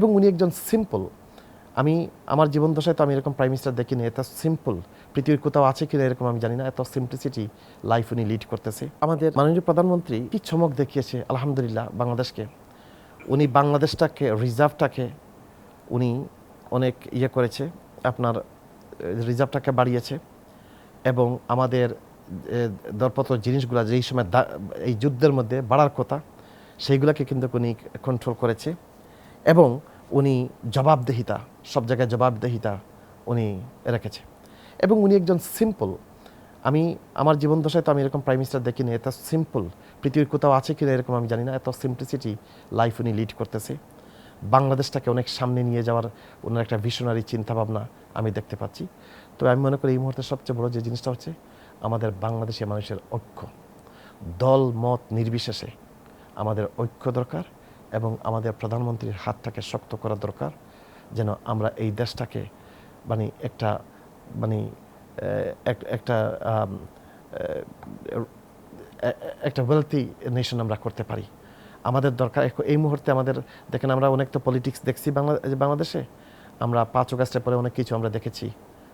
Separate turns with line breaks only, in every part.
এবং উনি একজন সিম্পল, আমি আমার জীবন দশায় তো আমি এরকম প্রাইম মিনিস্টার দেখিনি। এত সিম্পল পৃথিবীর কোথাও আছে কিনা এরকম আমি জানি না, এত সিম্পলিসিটি লাইফ উনি লিড করতেছে। আমাদের মাননীয় প্রধানমন্ত্রী কি চমক দেখিয়েছে আলহামদুলিল্লাহ বাংলাদেশকে। উনি বাংলাদেশটাকে রিজার্ভটাকে উনি অনেক করেছে, আপনার রিজার্ভটাকে বাড়িয়েছে এবং আমাদের দরপত্র জিনিসগুলো যেই সময় এই যুদ্ধের মধ্যে বাড়ার কথা সেইগুলোকে কিন্তু উনি কন্ট্রোল করেছে এবং উনি জবাবদিহিতা, সব জায়গায় জবাবদিহিতা উনি রেখেছে। এবং উনি একজন সিম্পল, আমি আমার জীবন দশায় তো আমি এরকম প্রাইম মিনিস্টার দেখিনি। এত সিম্পল পৃথিবীর কোথাও আছে কিনা এরকম আমি জানি না, এত সিম্পলিসিটি লাইফ উনি লিড করতেছে। বাংলাদেশটাকে অনেক সামনে নিয়ে যাওয়ার ওনার একটা ভিশনারি চিন্তাভাবনা আমি দেখতে পাচ্ছি। তো আমি মনে করি এই মুহূর্তে সবচেয়ে বড় যে জিনিসটা হচ্ছে আমাদের বাংলাদেশি মানুষের ঐক্য, দল মত নির্বিশেষে আমাদের ঐক্য দরকার এবং আমাদের প্রধানমন্ত্রীর হাতটাকে শক্ত করা দরকার, যেন আমরা এই দেশটাকে মানে একটা মানে একটা একটা ওয়েলথি নেশন আমরা করতে পারি। আমাদের দরকার এই মুহূর্তে আমাদের দেখেন, আমরা অনেক তো পলিটিক্স দেখছি বাংলাদেশে। আমরা 5 আগস্টের পরে অনেক কিছু আমরা দেখেছি,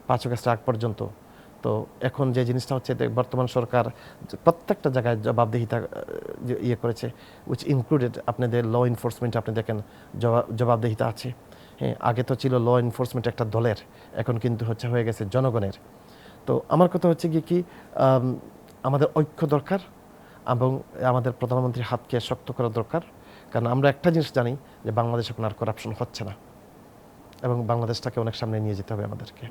5 আগস্টের আগ পর্যন্ত। তো এখন যে জিনিসটা হচ্ছে বর্তমান সরকার প্রত্যেকটা জায়গায় জবাবদিহিতা করেছে, উইচ ইনক্লুডেড আপনাদের ল এনফোর্সমেন্ট। আপনি দেখেন জবাবদিহিতা আছে। হ্যাঁ, আগে তো ছিল ল এনফোর্সমেন্ট একটা দলের, এখন কিন্তু হয়ে গেছে জনগণের। তো আমার কথা হচ্ছে কি আমাদের ঐক্য দরকার এবং আমাদের প্রধানমন্ত্রীর হাতকে শক্ত করা দরকার। কারণ আমরা একটা জিনিস জানি যে বাংলাদেশে কোনো আর করাপশন হচ্ছে না এবং বাংলাদেশটাকে অনেক সামনে নিয়ে যেতে হবে আমাদেরকে।